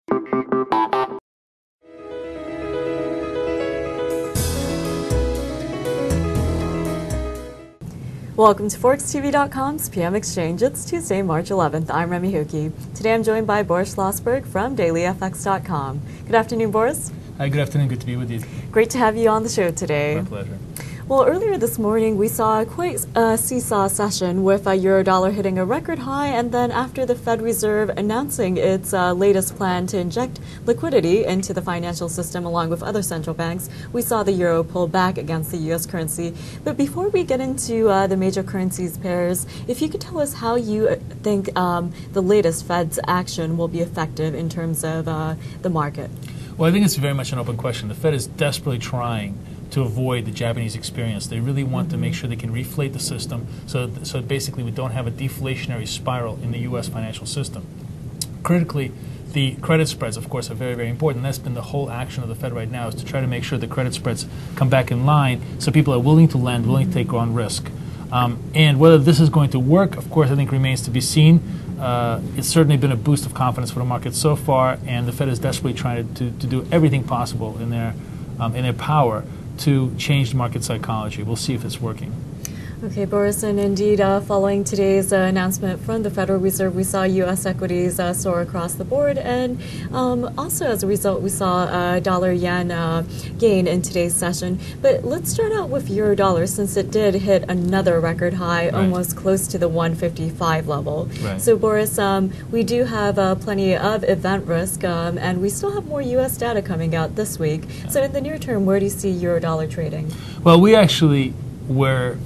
Welcome to ForexTV.com's PM Exchange. It's Tuesday, March 11th. I'm Remy Huki. Today I'm joined by Boris Schlossberg from DailyFX.com. Good afternoon, Boris. Hi, good afternoon. Good to be with you. Great to have you on the show today. My pleasure. Well, earlier this morning we saw quite a seesaw session with euro-dollar hitting a record high, and then after the Fed Reserve announcing its latest plan to inject liquidity into the financial system along with other central banks, we saw the euro pull back against the U.S. currency. But before we get into the major currencies pairs, if you could tell us how you think the latest Fed's action will be effective in terms of the market. Well, I think it's very much an open question. The Fed is desperately trying to avoid the Japanese experience. They really want to make sure they can reflate the system so basically we don't have a deflationary spiral in the U.S. financial system. Critically, the credit spreads, of course, are very, very important. That's been the whole action of the Fed right now, is to try to make sure the credit spreads come back in line so people are willing to lend, willing to take on risk. And whether this is going to work, of course, I think remains to be seen. It's certainly been a boost of confidence for the market so far, and the Fed is desperately trying to do everything possible in their power to change the market psychology. We'll see if it's working. Okay, Boris, and indeed, following today's announcement from the Federal Reserve, we saw U.S. equities soar across the board, and also as a result, we saw dollar-yen gain in today's session. But let's start out with euro-dollar, since it did hit another record high, right, almost close to the 155 level. Right. So, Boris, we do have plenty of event risk, and we still have more U.S. data coming out this week. Yeah. So in the near term, where do you see euro-dollar trading? Well, we actually were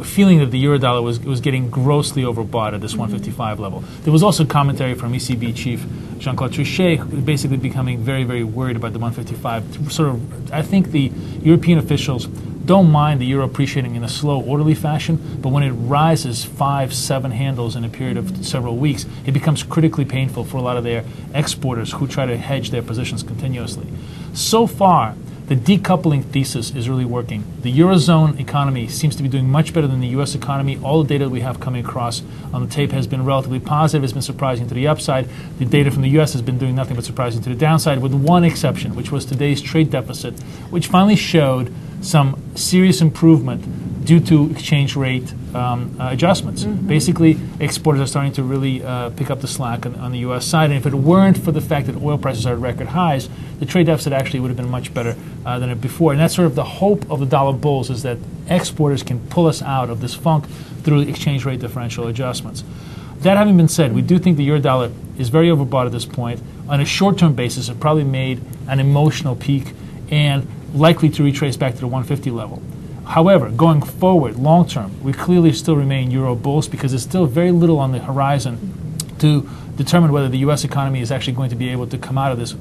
feeling that the euro-dollar was getting grossly overbought at this 155 level. There was also commentary from ECB chief Jean-Claude Trichet, basically becoming very, very worried about the 155. Sort of, I think the European officials don't mind the euro appreciating in a slow, orderly fashion, but when it rises 5-7 handles in a period of several weeks, it becomes critically painful for a lot of their exporters who try to hedge their positions continuously. So far, the decoupling thesis is really working. The Eurozone economy seems to be doing much better than the U.S. economy. All the data we have coming across on the tape has been relatively positive. It's been surprising to the upside. The data from the U.S. has been doing nothing but surprising to the downside, with one exception, which was today's trade deficit, which finally showed some serious improvement due to exchange rate adjustments. Basically, exporters are starting to really pick up the slack on the U.S. side. And if it weren't for the fact that oil prices are at record highs, the trade deficit actually would have been much better than it before. And that's sort of the hope of the dollar bulls, is that exporters can pull us out of this funk through exchange rate differential adjustments. That having been said, we do think the euro-dollar is very overbought at this point. On a short-term basis, it probably made an emotional peak and likely to retrace back to the 150 level. However, going forward, long term, we clearly still remain euro bulls, because there's still very little on the horizon to determine whether the U.S. economy is actually going to be able to come out of this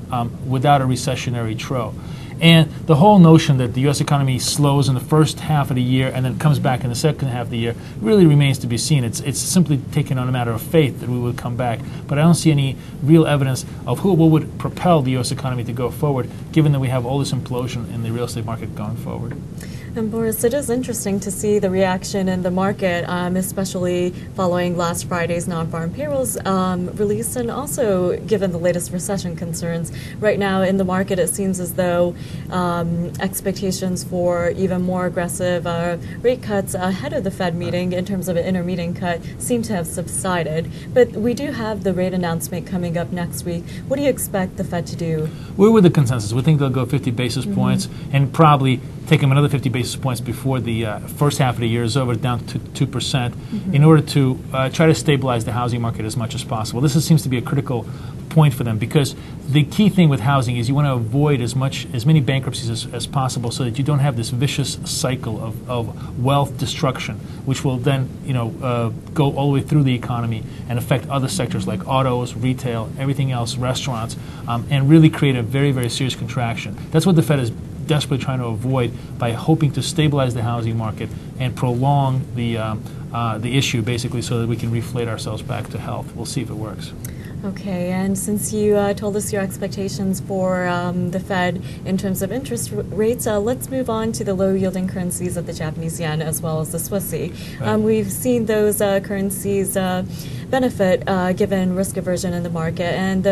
without a recessionary trough. And the whole notion that the U.S. economy slows in the first half of the year and then comes back in the second half of the year really remains to be seen. It's simply taken on a matter of faith that we would come back. But I don't see any real evidence of what would propel the U.S. economy to go forward, given that we have all this implosion in the real estate market going forward. And Boris, it is interesting to see the reaction in the market, especially following last Friday's non-farm payrolls release, and also given the latest recession concerns. Right now in the market, it seems as though expectations for even more aggressive rate cuts ahead of the Fed meeting in terms of an intermeeting cut seem to have subsided. But we do have the rate announcement coming up next week. What do you expect the Fed to do? We're with the consensus. We think they'll go 50 basis points and probably take them another 50 basis points before the first half of the year is over, down to 2%, in order to try to stabilize the housing market as much as possible. This seems to be a critical point for them, because the key thing with housing is you want to avoid as many bankruptcies as possible, so that you don't have this vicious cycle of wealth destruction, which will then go all the way through the economy and affect other sectors like autos, retail, everything else, restaurants, and really create a very, very serious contraction. That's what the Fed is desperately trying to avoid by hoping to stabilize the housing market and prolong the issue, basically, so that we can reflate ourselves back to health. We'll see if it works. Okay, and since you told us your expectations for the Fed in terms of interest rates, let's move on to the low-yielding currencies of the Japanese yen as well as the Swissy. Right. We've seen those currencies benefit given risk aversion in the market, and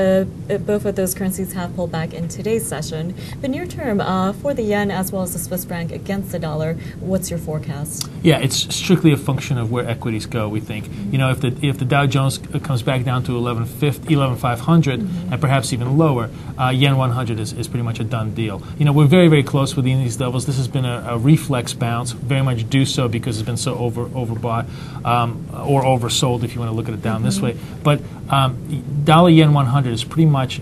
both of those currencies have pulled back in today's session. But near term, for the yen as well as the Swiss franc against the dollar, what's your forecast? Yeah, it's strictly a function of where equities go, we think. You know, if the Dow Jones comes back down to 11,500 and perhaps even lower, yen 100 is pretty much a done deal. You know, we're very, very close within these levels. This has been a reflex bounce, very much do so because it's been so overbought or oversold if you want to look at it down this way. But dollar yen 100 is pretty much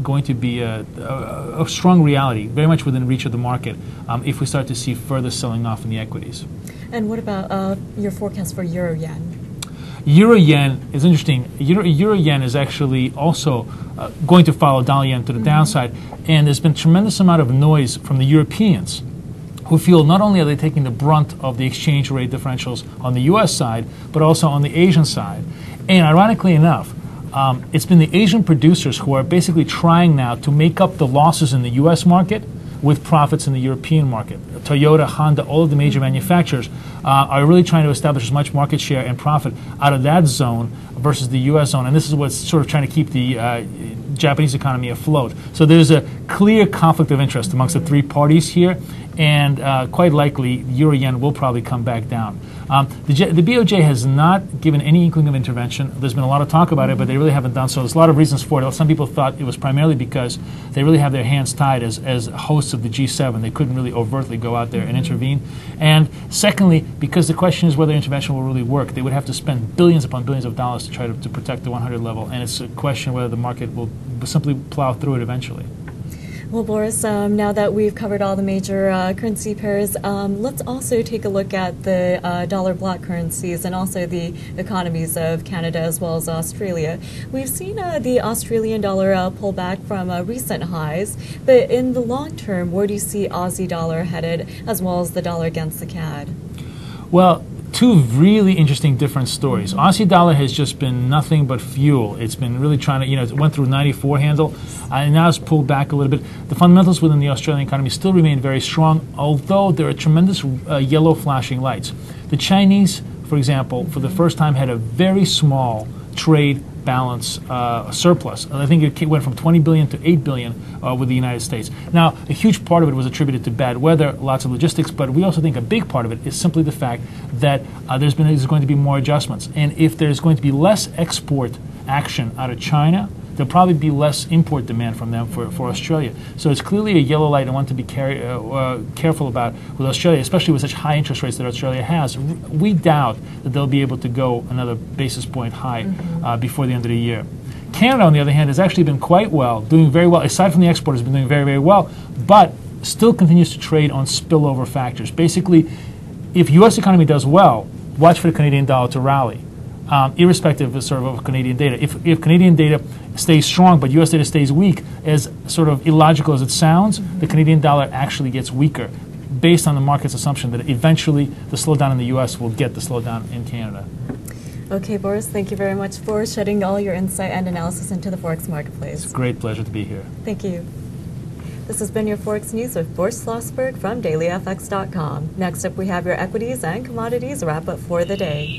going to be a strong reality, very much within reach of the market if we start to see further selling off in the equities. And what about your forecast for euro yen? Euro yen is interesting. Euro yen is actually also going to follow dollar yen to the downside, and there's been tremendous amount of noise from the Europeans, who feel not only are they taking the brunt of the exchange rate differentials on the U.S. side, but also on the Asian side. And ironically enough, it's been the Asian producers who are basically trying now to make up the losses in the U.S. market with profits in the European market. Toyota, Honda, all of the major manufacturers are really trying to establish as much market share and profit out of that zone versus the U.S. zone. And this is what's sort of trying to keep the Japanese economy afloat. So there's a clear conflict of interest amongst the three parties here, and quite likely euro yen will probably come back down. The BOJ has not given any inkling of intervention. There's been a lot of talk about it, but they really haven't done so. There's a lot of reasons for it. Some people thought it was primarily because they really have their hands tied as hosts of the G7. They couldn't really overtly go out there and intervene. And secondly, because the question is whether intervention will really work. They would have to spend billions upon billions of dollars to try to protect the 100 level, and it's a question whether the market will simply plow through it eventually. Well, Boris, now that we've covered all the major currency pairs, let's also take a look at the dollar block currencies and also the economies of Canada as well as Australia. We've seen the Australian dollar pull back from recent highs, but in the long term, where do you see Aussie dollar headed as well as the dollar against the CAD? Well, two really interesting different stories. Aussie dollar has just been nothing but fuel. It's been really trying to, it went through 94 handle, and now it's pulled back a little bit. The fundamentals within the Australian economy still remain very strong, although there are tremendous yellow flashing lights. The Chinese, for example, for the first time had a very small trade balance surplus. I think it went from 20 billion to 8 billion with the United States. Now, a huge part of it was attributed to bad weather, lots of logistics, but we also think a big part of it is simply the fact that there's going to be more adjustments. And if there's going to be less export action out of China, there'll probably be less import demand from them for Australia. So it's clearly a yellow light and one to be careful about with Australia, especially with such high interest rates that Australia has. We doubt that they'll be able to go another basis point high before the end of the year. Canada, on the other hand, has actually been quite well, doing very well. Aside from the export, has been doing very, very well, but still continues to trade on spillover factors. Basically, if U.S. economy does well, watch for the Canadian dollar to rally. Irrespective of sort of Canadian data. If Canadian data stays strong but U.S. data stays weak, as sort of illogical as it sounds, the Canadian dollar actually gets weaker based on the market's assumption that eventually the slowdown in the U.S. will get the slowdown in Canada. Okay, Boris, thank you very much for shedding all your insight and analysis into the Forex marketplace. It's a great pleasure to be here. Thank you. This has been your Forex News with Boris Schlossberg from dailyfx.com. Next up, we have your equities and commodities wrap-up for the day.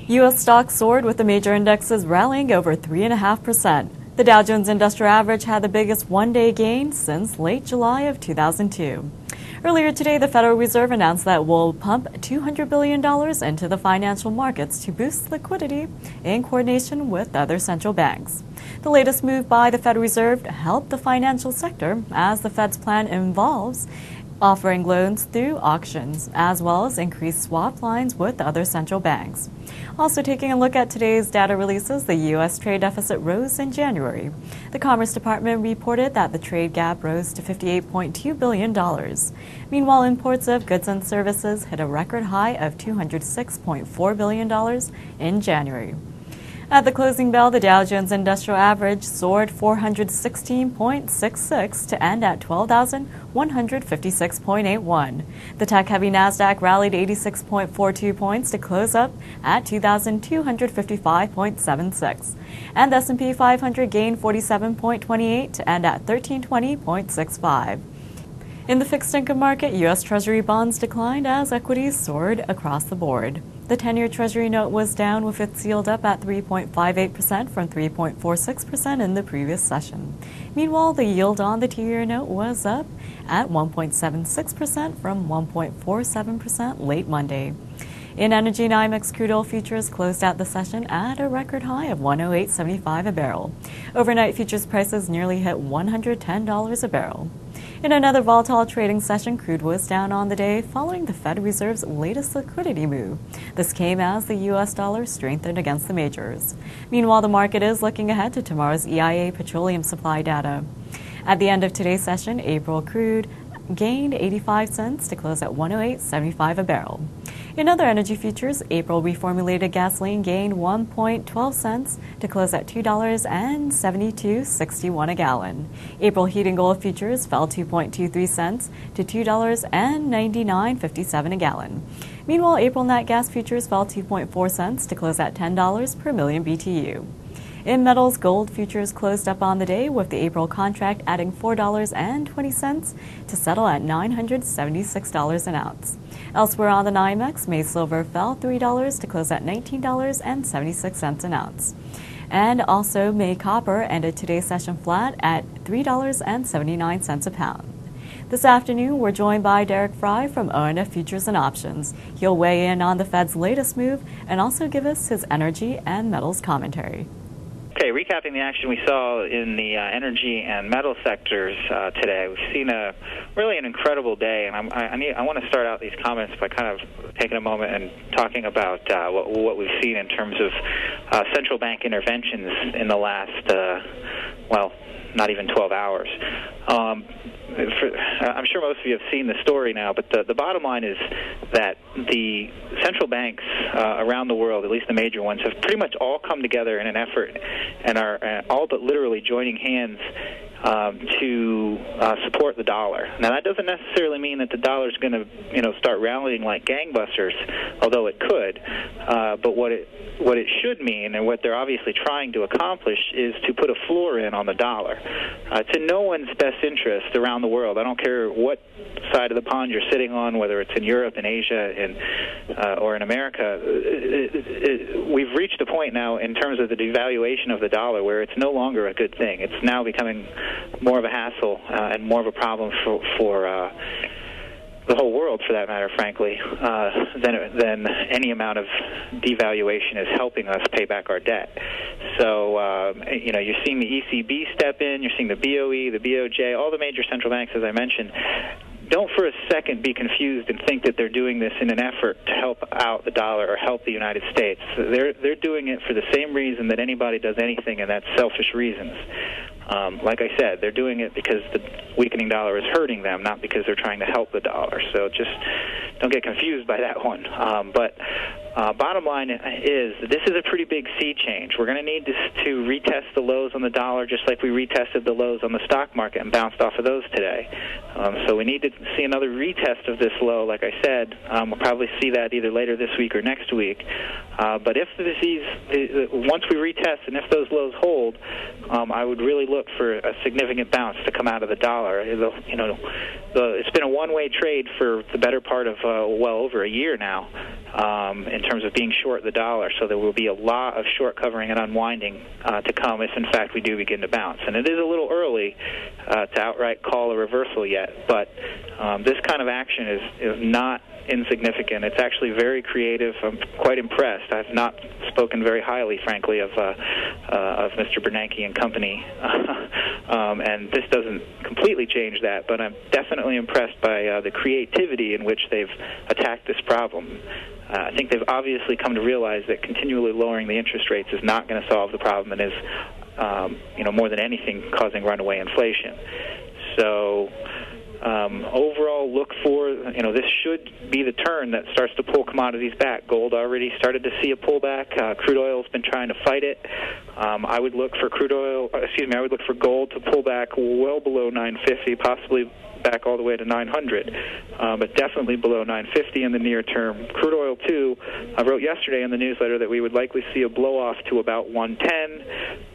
U.S. stocks soared with the major indexes rallying over 3.5%. The Dow Jones Industrial Average had the biggest one-day gain since late July of 2002. Earlier today, the Federal Reserve announced that it will pump $200 billion into the financial markets to boost liquidity in coordination with other central banks. The latest move by the Federal Reserve helped the financial sector as the Fed's plan involves offering loans through auctions, as well as increased swap lines with other central banks. Also taking a look at today's data releases, the U.S. trade deficit rose in January. The Commerce Department reported that the trade gap rose to $58.2 billion. Meanwhile, imports of goods and services hit a record high of $206.4 billion in January. At the closing bell, the Dow Jones Industrial Average soared 416.66 to end at 12,156.81. The tech-heavy Nasdaq rallied 86.42 points to close up at 2,255.76. And the S&P 500 gained 47.28 to end at 1320.65. In the fixed income market, U.S. Treasury bonds declined as equities soared across the board. The 10-year Treasury note was down with its yield up at 3.58% from 3.46% in the previous session. Meanwhile, the yield on the 2-year note was up at 1.76% from 1.47% late Monday. In energy, NYMEX crude oil futures closed out the session at a record high of $108.75 a barrel. Overnight futures prices nearly hit $110 a barrel. In another volatile trading session, crude was down on the day following the Fed Reserve's latest liquidity move. This came as the U.S. dollar strengthened against the majors. Meanwhile, the market is looking ahead to tomorrow's EIA petroleum supply data. At the end of today's session, April crude gained 85 cents to close at $108.75 a barrel. In other energy futures, April reformulated gasoline gained 1.12 cents to close at $2.7261 a gallon. April heating oil futures fell 2.23 cents to $2.9957 a gallon. Meanwhile, April nat gas futures fell 2.4 cents to close at $10 per million BTU. In metals, gold futures closed up on the day with the April contract adding $4.20 to settle at $976 an ounce. Elsewhere on the NYMEX, May silver fell $3 to close at $19.76 an ounce. And also, May copper ended today's session flat at $3.79 a pound. This afternoon, we're joined by Derek Fry from ONF Futures and Options. He'll weigh in on the Fed's latest move and also give us his energy and metals commentary. Okay, recapping the action we saw in the energy and metal sectors today, we've seen really an incredible day, and I want to start out these comments by kind of taking a moment and talking about what we've seen in terms of central bank interventions in the last, not even 12 hours. I'm sure most of you have seen the story now, but the bottom line is that the central banks around the world, at least the major ones, have pretty much all come together in an effort and are all but literally joining hands to support the dollar. Now, that doesn't necessarily mean that the dollar is going to, start rallying like gangbusters, although it could. But what it should mean, and what they're obviously trying to accomplish, is to put a floor in on the dollar. It's in no one's best interest around the world. I don't care what side of the pond you're sitting on, whether it's in Europe, in Asia, or in America. We've reached a point now in terms of the devaluation of the dollar where it's no longer a good thing. It's now becoming more of a hassle and more of a problem for the whole world, for that matter, frankly, than any amount of devaluation is helping us pay back our debt. So, you're seeing the ECB step in, you're seeing the BOE, the BOJ, all the major central banks, as I mentioned. Don't for a second be confused and think that they're doing this in an effort to help out the dollar or help the United States. They're doing it for the same reason that anybody does anything, and that's selfish reasons. Like I said, they're doing it because the weakening dollar is hurting them, not because they're trying to help the dollar. So just don't get confused by that one. But bottom line is this is a pretty big sea change. We're going to need to retest the lows on the dollar just like we retested the lows on the stock market and bounced off of those today. So we need to see another retest of this low, like I said. We'll probably see that either later this week or next week. But if once we retest and if those lows hold, I would really look for a significant bounce to come out of the dollar. It's been a one-way trade for the better part of well over a year now in terms of being short the dollar. So there will be a lot of short covering and unwinding to come if, in fact, we do begin to bounce. And it is a little early to outright call a reversal yet, but this kind of action is not insignificant. It's actually very creative. I'm quite impressed. I've not spoken very highly, frankly, of Mr. Bernanke and company, and this doesn't completely change that, but I'm definitely impressed by the creativity in which they've attacked this problem. I think they've obviously come to realize that continually lowering the interest rates is not going to solve the problem and is, more than anything, causing runaway inflation. So overall, look for, this should be the turn that starts to pull commodities back. Gold already started to see a pullback. Crude oil's been trying to fight it. I would look for gold to pull back well below 950, possibly back all the way to 900, but definitely below 950 in the near term. Crude oil, too, I wrote yesterday in the newsletter that we would likely see a blow-off to about 110.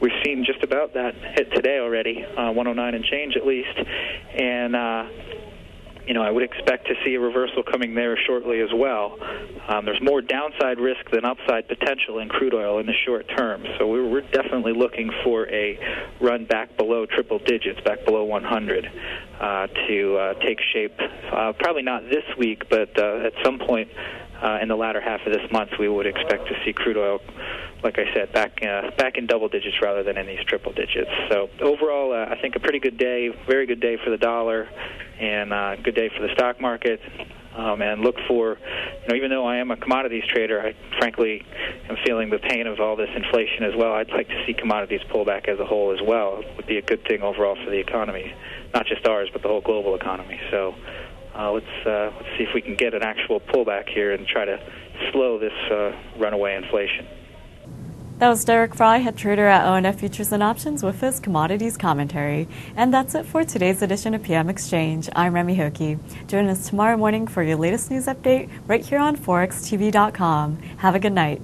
We've seen just about that hit today already, 109 and change at least. And I would expect to see a reversal coming there shortly as well. There's more downside risk than upside potential in crude oil in the short term. So we're definitely looking for a run back below triple digits, back below 100, to take shape. Probably not this week, but at some point in the latter half of this month, we would expect to see crude oil, like I said, back in double digits rather than in these triple digits. So overall, I think a pretty good day, very good day for the dollar, and good day for the stock market. And look for, even though I am a commodities trader, I frankly am feeling the pain of all this inflation as well. I'd like to see commodities pull back as a whole as well. It would be a good thing overall for the economy, not just ours, but the whole global economy. So let's see if we can get an actual pullback here and try to slow this runaway inflation. That was Derek Fry, head trader at ONF Futures and Options, with his commodities commentary. And that's it for today's edition of PM Exchange. I'm Remy Hokie. Join us tomorrow morning for your latest news update right here on ForexTV.com. Have a good night.